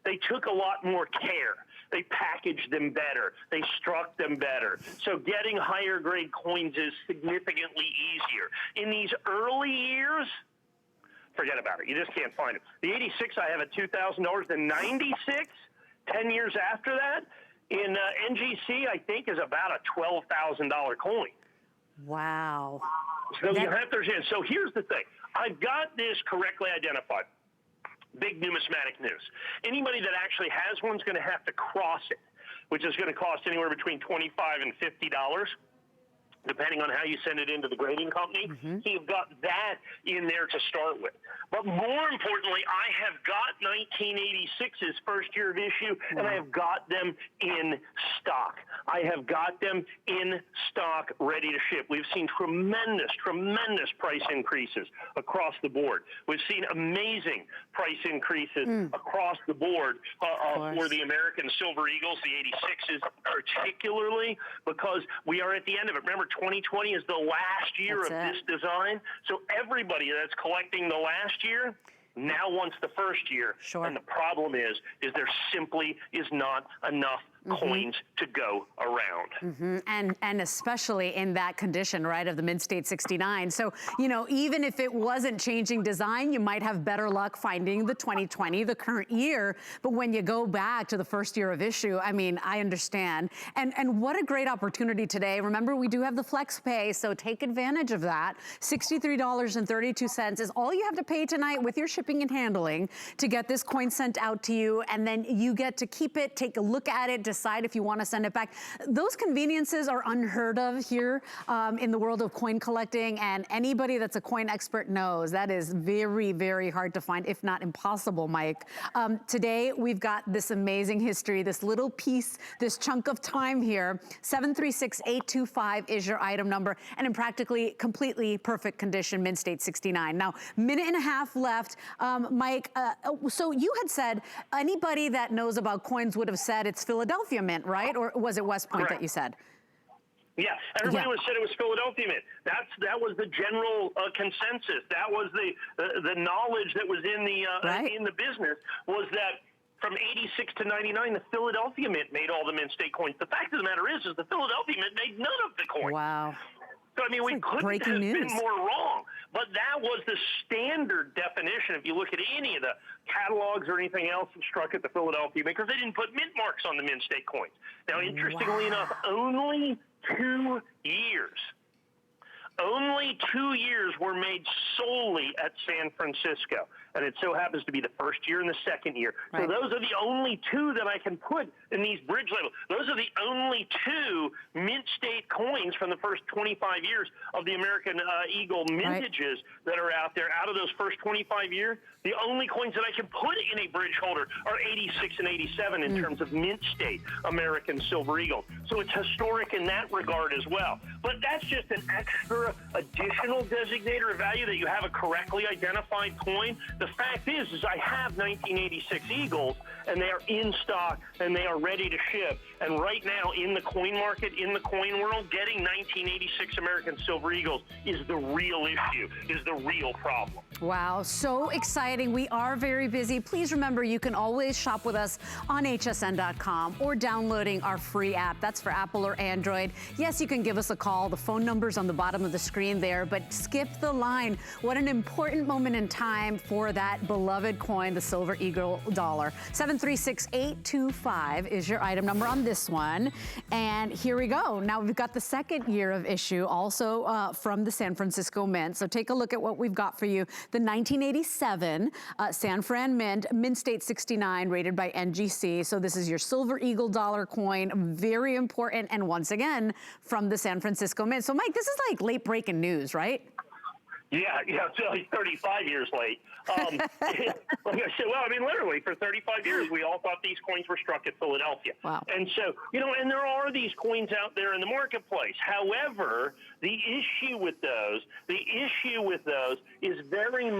They took a lot more care. They packaged them better. They struck them better. So getting higher grade coins is significantly easier. In these early years, forget about it. You just can't find them. The 86 I have at $2,000. The 96, 10 years after that, in NGC, I think is about a $12,000 coin. Wow. So you have to understand. So here's the thing. I've got this correctly identified. Big numismatic news. Anybody that actually has one's going to have to cross it, which is going to cost anywhere between $25 and $50, depending on how you send it into the grading company. So you've got that in there to start with. But more importantly, I have got 1986's first year of issue, and I have got them in stock. I have got them in stock, ready to ship. We've seen tremendous price increases across the board. We've seen amazing price increases across the board for the American Silver Eagles, the 86s particularly, because we are at the end of it. Remember, 2020 is the last year of this design. So everybody that's collecting the last year now wants the first year. And the problem is there simply is not enough coins to go around. And especially in that condition, right, of the Mint State 69. So, you know, even if it wasn't changing design, you might have better luck finding the 2020, the current year. But when you go back to the first year of issue, I mean, I understand. And what a great opportunity today. Remember, we do have the flex pay, so take advantage of that. $63.32 is all you have to pay tonight with your shipping and handling to get this coin sent out to you. And then you get to keep it, take a look at it, decide if you want to send it back. Those conveniences are unheard of here in the world of coin collecting, and anybody that's a coin expert knows that is very, very hard to find, if not impossible, Mike. Today, we've got this amazing history, this little piece, this chunk of time here. 736-825 is your item number, and in practically completely perfect condition, mint state 69. Now, minute and a half left. Mike, so you had said anybody that knows about coins would have said it's Philadelphia Mint, right? Or was it West Point that you said? Yeah, everybody said it was Philadelphia Mint. That was the general consensus. That was the knowledge that was in the business, was that from 86 to 99, the Philadelphia Mint made all the mint state coins. The fact of the matter is the Philadelphia Mint made none of the coins. Wow. So, I mean, we couldn't have been more wrong. But that was the standard definition. If you look at any of the catalogs or anything else that struck at the Philadelphia, because they didn't put mint marks on the mint state coins. Now, interestingly enough, only 2 years were made solely at San Francisco. And it so happens to be the first year and the second year. So those are the only two that I can put in these bridge labels. Those are the only two mint state coins from the first 25 years of the American Eagle mintages that are out there. Out of those first 25 years, the only coins that I can put in a bridge holder are 86 and 87 in terms of mint state American Silver Eagles. So it's historic in that regard as well. But that's just an extra additional designator of value that you have a correctly identified coin. The fact is I have 1986 Eagles, and they are in stock, and they are ready to ship. And right now, in the coin market, in the coin world, getting 1986 American Silver Eagles is the real issue, is the real problem. Wow, so exciting. We are very busy. Please remember, you can always shop with us on hsn.com or downloading our free app. That's for Apple or Android. Yes, you can give us a call. The phone number's on the bottom of the screen there, but skip the line. What an important moment in time for that beloved coin, the Silver Eagle dollar. 736-825 is your item number on this one. And here we go. Now we've got the second year of issue, also from the San Francisco Mint. So take a look at what we've got for you. The 1987 San Fran Mint, mint state 69, rated by NGC. So this is your Silver Eagle dollar coin, very important, and once again, from the San Francisco Mint. So Mike, this is like late breaking news, right? Yeah, it's only 35 years late. Like I said, well, I mean, literally, for 35 years, we all thought these coins were struck at Philadelphia. Wow. And so, and there are these coins out there in the marketplace. However, the issue with those is very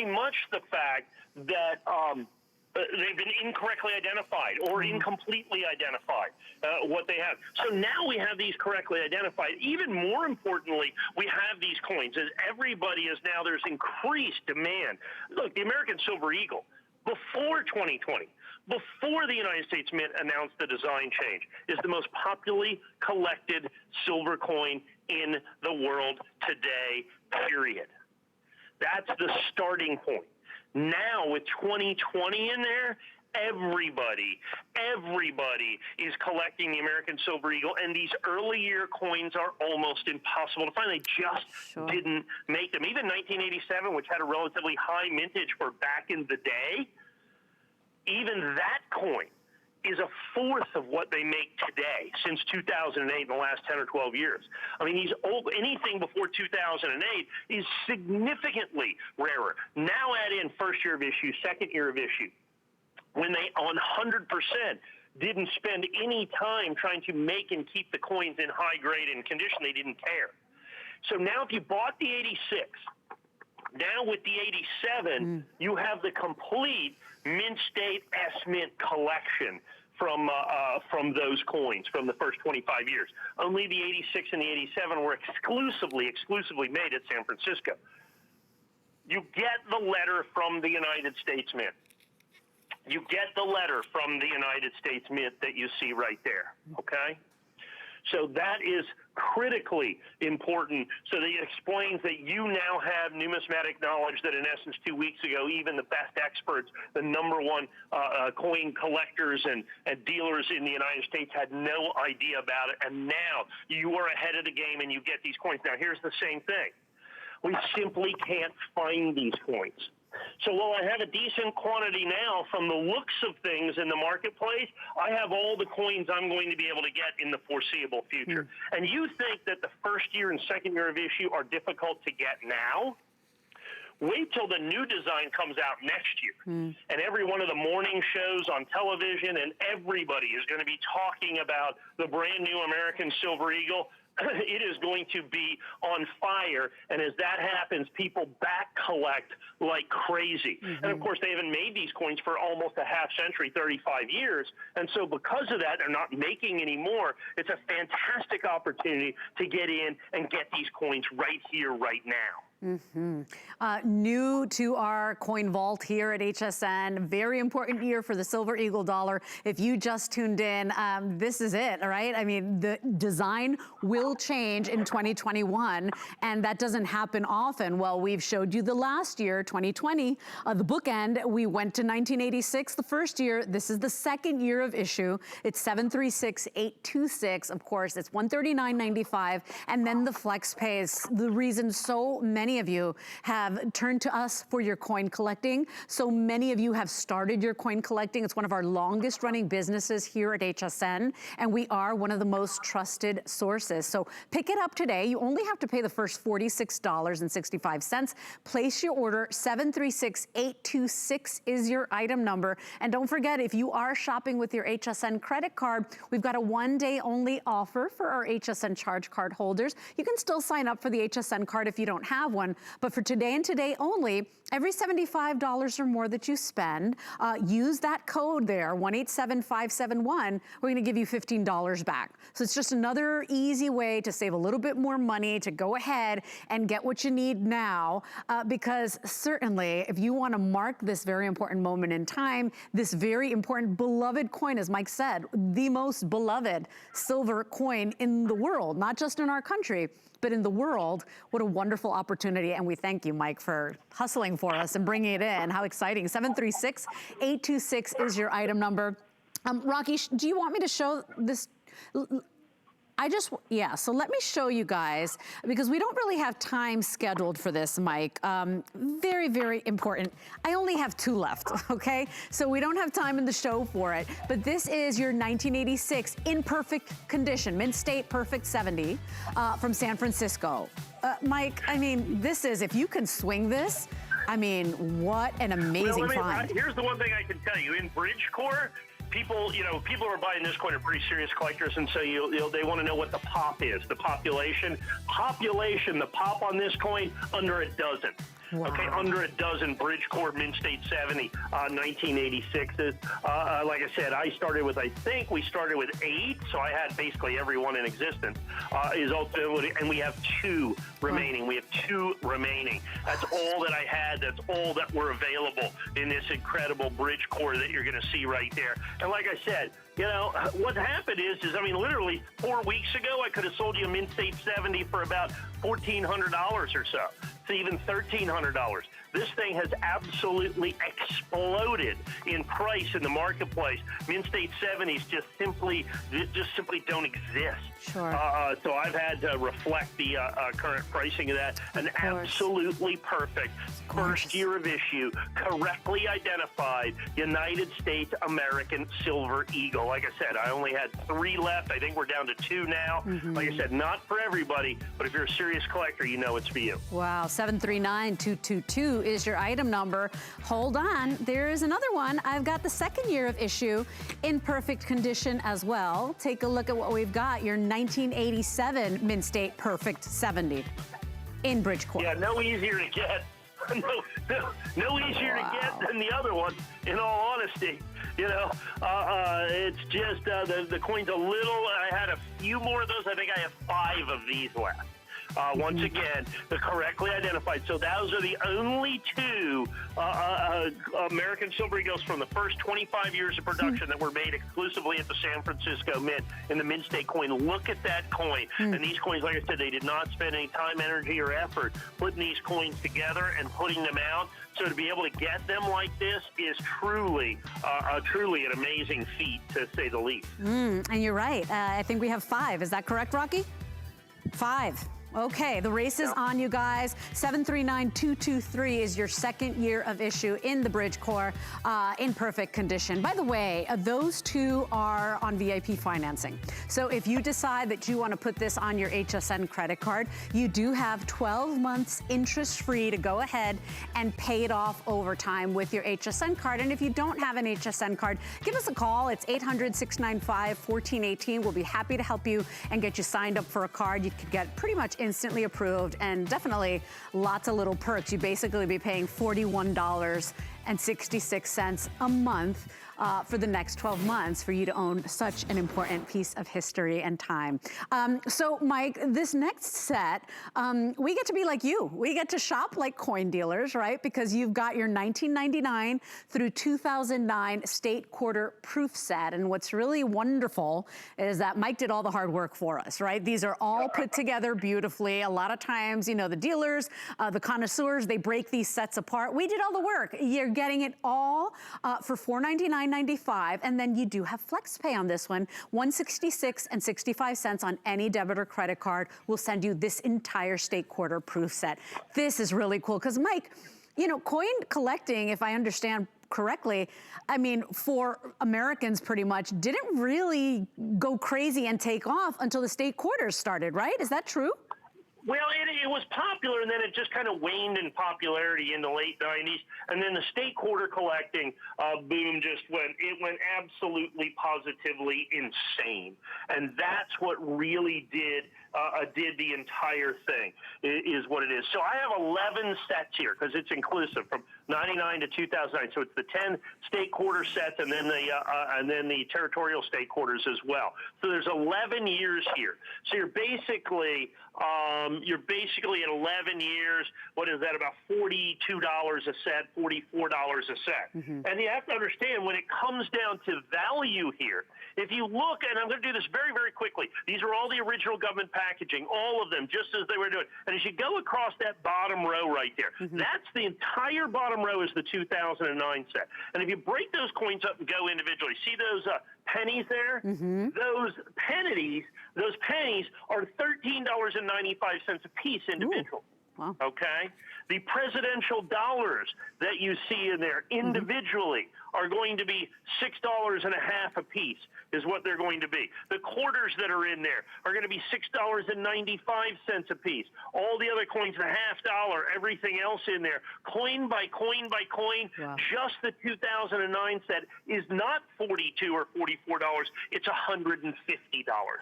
much the fact that they've been incorrectly identified or incompletely identified, what they have. So now we have these correctly identified. Even more importantly, we have these coins. As everybody is now, there's increased demand. Look, the American Silver Eagle, before 2020, before the United States Mint announced the design change, is the most popularly collected silver coin in the world today, period. That's the starting point. Now, with 2020 in there, everybody is collecting the American Silver Eagle, and these early year coins are almost impossible to find. They just didn't make them. Even 1987, which had a relatively high mintage for back in the day, even that coin is a fourth of what they make today since 2008 in the last 10 or 12 years. I mean, anything before 2008 is significantly rarer. Now add in first year of issue, second year of issue, when they 100% didn't spend any time trying to make and keep the coins in high grade and condition. They didn't care. So now if you bought the 86, now with the 87, you have the complete mint state S-Mint collection from those coins from the first 25 years. Only the 86 and the 87 were exclusively made at San Francisco. You get the letter from the United States Mint. You get the letter from the United States Mint that you see right there, okay? So that is critically important, so that it explains that you now have numismatic knowledge that in essence 2 weeks ago, even the best experts, the number one coin collectors and dealers in the United States had no idea about it. And now you are ahead of the game and you get these coins. Now here's the same thing. We simply can't find these coins. So while I have a decent quantity now, from the looks of things in the marketplace, I have all the coins I'm going to be able to get in the foreseeable future. And you think that the first year and second year of issue are difficult to get now? Wait till the new design comes out next year. And every one of the morning shows on television and everybody is going to be talking about the brand new American Silver Eagle. It is going to be on fire, and as that happens, people back collect like crazy. And of course, they haven't made these coins for almost a half century, 35 years, and so because of that, they're not making any more. It's a fantastic opportunity to get in and get these coins right here, right now. New to our coin vault here at HSN. Very important year for the Silver Eagle dollar. If you just tuned in, this is it, all right? I mean, the design will change in 2021, and that doesn't happen often. Well, we've showed you the last year, 2020, the bookend. We went to 1986 the first year. This is the second year of issue. It's 736826. Of course, it's $139.95, and then the flex pay is the reason so many of you have turned to us for your coin collecting. So many of you have started your coin collecting. It's one of our longest running businesses here at HSN, and we are one of the most trusted sources. So pick it up today. You only have to pay the first $46.65. Place your order. 736826 is your item number. And don't forget, if you are shopping with your HSN credit card, we've got a one-day only offer for our HSN charge card holders. You can still sign up for the HSN card if you don't have one, but for today and today only, every $75 or more that you spend, use that code there, 187571, we're gonna give you $15 back. So it's just another easy way to save a little bit more money, to go ahead and get what you need now, because certainly if you wanna mark this very important moment in time, this very important beloved coin, as Mike said, the most beloved silver coin in the world, not just in our country, but in the world, what a wonderful opportunity. And we thank you, Mike, for hustling for us and bringing it in. How exciting. 736826 is your item number. Rocky, do you want me to show this? So let me show you guys, because we don't really have time scheduled for this, Mike. Very, very important. I only have 2 left, okay? So we don't have time in the show for it, but this is your 1986 in perfect condition, Mint State Perfect 70 from San Francisco. Mike, I mean, this is, if you can swing this, I mean, what an amazing find. Here's the one thing I can tell you. In Bridgecore, people are buying this coin are pretty serious collectors, and so they want to know what the pop is, the population. The pop on this coin, under a dozen. Wow. Okay, under a dozen Bridgecore Mint State 70 1986s. Like I said, I think we started with 8, so I had basically every one in existence. And we have 2 remaining. We have 2 remaining. That's all that I had. That's all that were available in this incredible Bridgecore that you're going to see right there. And like I said, you know, what happened is I mean, literally 4 weeks ago, I could have sold you a Mint State 70 for about $1,400 or so. To even $1,300. This thing has absolutely exploded in price in the marketplace. Mint State 70s just simply don't exist. Sure. So I've had to reflect the current pricing of that. An absolutely perfect first year of issue, correctly identified United States American Silver Eagle. Like I said, I only had 3 left. I think we're down to 2 now. Like I said, not for everybody, but if you're a serious collector, you know it's for you. Wow, 739222 is your item number. Hold on, there is another one. I've got the second year of issue in perfect condition as well. Take a look at what we've got. Your 1987 Mint State Perfect 70 in Bridgecore. Yeah, no easier to get. No easier to get than the other one, in all honesty. You know, it's just the coin's a little, I had a few more of those. I think I have 5 of these left. Once again, the correctly identified. So those are the only 2 American Silver Eagles from the first 25 years of production that were made exclusively at the San Francisco Mint in the Mint State coin. Look at that coin. And these coins, like I said, they did not spend any time, energy, or effort putting these coins together and putting them out. So to be able to get them like this is truly an amazing feat, to say the least. And you're right. I think we have 5. Is that correct, Rocky? 5. Okay, the race is on, you guys. 739223 is your second year of issue in the Bridge Core in perfect condition. By the way, those two are on VIP financing. So if you decide that you want to put this on your HSN credit card, you do have 12 months interest-free to go ahead and pay it off over time with your HSN card. And if you don't have an HSN card, give us a call. It's 800-695-1418. We'll be happy to help you and get you signed up for a card. You could get pretty much instantly approved and definitely lots of little perks. You basically be paying $41.66 a month for the next 12 months for you to own such an important piece of history and time. So Mike, this next set, we get to be like you. We get to shop like coin dealers, right? Because you've got your 1999 through 2009 state quarter proof set. And what's really wonderful is that Mike did all the hard work for us, right? These are all put together beautifully. A lot of times, you know, the dealers, the connoisseurs, they break these sets apart. We did all the work. You're getting it all for $499.95, and then you do have flex pay on this one. $166.65 on any debit or credit card will send you this entire state quarter proof set. This is really cool because Mike, you know, coin collecting, if I understand correctly, I mean, for Americans pretty much, didn't really go crazy and take off until the state quarters started, right? Is that true? Well, it was popular, and then it just kind of waned in popularity in the late 90s. And then the state quarter collecting boom just went absolutely positively insane. And that's what really did the entire thing, is what it is. So I have 11 sets here because it's inclusive from 99 to 2009. So it's the 10 state quarter sets and then the territorial state quarters as well. So there's 11 years here. So you're basically at 11 years. What is that? About $42 a set, $44 a set. Mm-hmm. And you have to understand when it comes down to value here, if you look, and I'm going to do this very, very quickly. These are all the original government packaging, all of them, just as they were doing. And as you go across that bottom row right there, that's the entire bottom row is the 2009 set. And if you break those coins up and go individually, see those pennies there? Those pennies are $13.95 a piece individual. Wow. Okay? The presidential dollars that you see in there individually are going to be $6.50 a piece is what they're going to be. The quarters that are in there are going to be $6.95 a piece. All the other coins, the $half, everything else in there, coin by coin by coin, just the 2009 set is not $42 or $44. It's $150.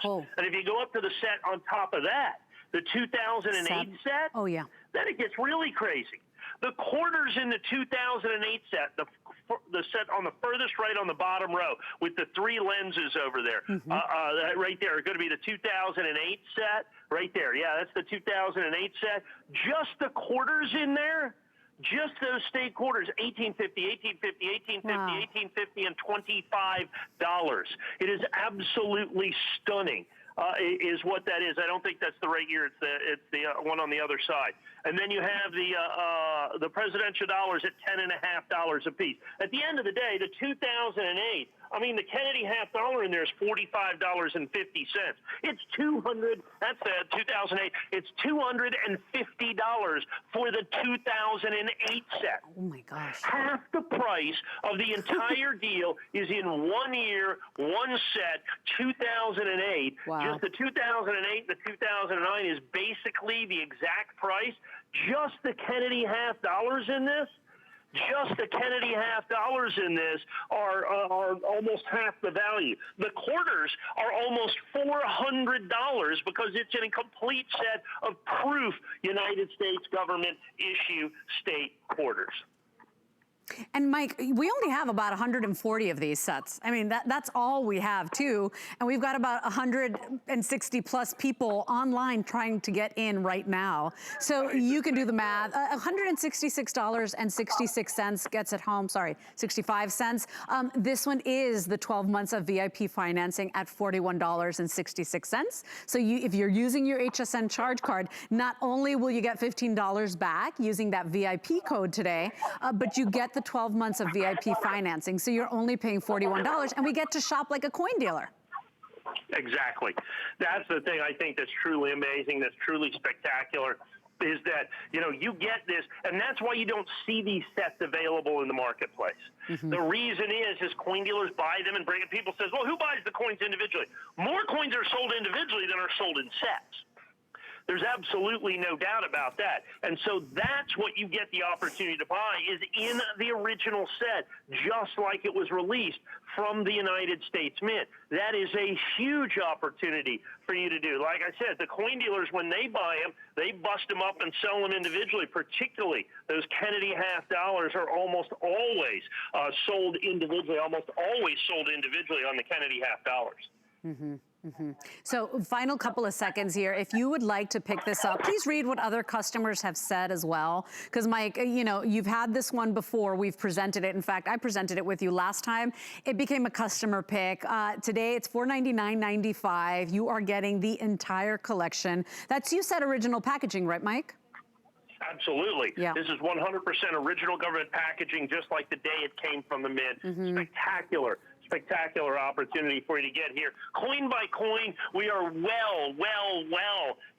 Oh. And if you go up to the set on top of that, the 2008 set, then it gets really crazy. The quarters in the 2008 set, the set on the furthest right on the bottom row with the three lenses over there, right there are going to be the 2008 set right there. Yeah, that's the 2008 set. Just the quarters in there, just those state quarters, $18.50, $18.50, $18.50, $18.50, and $25. It is absolutely stunning. Is what that is. I don't think that's the right year. It's the one on the other side. And then you have the presidential dollars at $10.50 a piece. At the end of the day, the 2008. I mean, the Kennedy $half in there is $45.50. It's $200. That's 2008. It's $250 for the 2008 set. Oh my gosh! Half the price of the entire deal is in 1 year, one set. 2008. Wow. Just the 2008, the 2009 is basically the exact price. Just the Kennedy $half in this. Just the Kennedy $half in this are almost half the value. The quarters are almost $400 because it's in a complete set of proof United States government issue state quarters. And Mike, we only have about 140 of these sets. I mean, that's all we have too. And we've got about 160 plus people online trying to get in right now. So you can do the math. $166.66 gets it home, 65 cents. This one is the 12 months of VIP financing at $41.66. So if you're using your HSN charge card, not only will you get $15 back using that VIP code today, but you get the 12 months of VIP financing. So you're only paying $41 and we get to shop like a coin dealer. Exactly. That's the thing I think that's truly amazing, that's truly spectacular, is that, you get this, and that's why you don't see these sets available in the marketplace. The reason is coin dealers buy them and bring it. People says, well, who buys the coins individually? More coins are sold individually than are sold in sets. There's absolutely no doubt about that. And so that's what you get the opportunity to buy is in the original set, just like it was released from the United States Mint. That is a huge opportunity for you to do. Like I said, the coin dealers, when they buy them, they bust them up and sell them individually, particularly those Kennedy half dollars are almost always sold individually, almost always sold individually on the Kennedy half dollars. So final couple of seconds here. If you would like to pick this up, please read what other customers have said as well. Because Mike, you've had this one before. We've presented it. In fact, I presented it with you last time. It became a customer pick. Today it's $499.95. You are getting the entire collection. That's, you said, original packaging, right, Mike? Absolutely. Yeah. This is 100% original government packaging, just like the day it came from the mint. Spectacular opportunity for you to get here. Coin by coin, we are well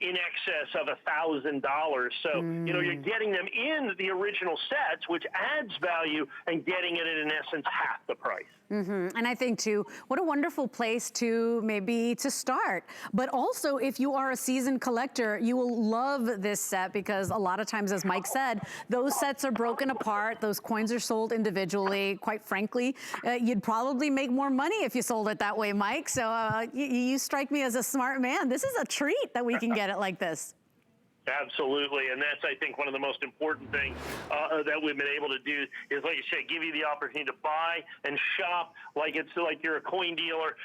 in excess of $1,000. So, you're getting them in the original sets, which adds value, and getting it at, in essence, half the price. And I think, too, what a wonderful place to maybe to start. But also, if you are a seasoned collector, you will love this set because a lot of times, as Mike said, those sets are broken apart. Those coins are sold individually. Quite frankly, you'd probably make more money if you sold it that way, Mike. So you strike me as a smart man. This is a treat that we can get it like this. Absolutely, and that's, I think, one of the most important things that we've been able to do is, like you said, give you the opportunity to buy and shop like you're a coin dealer,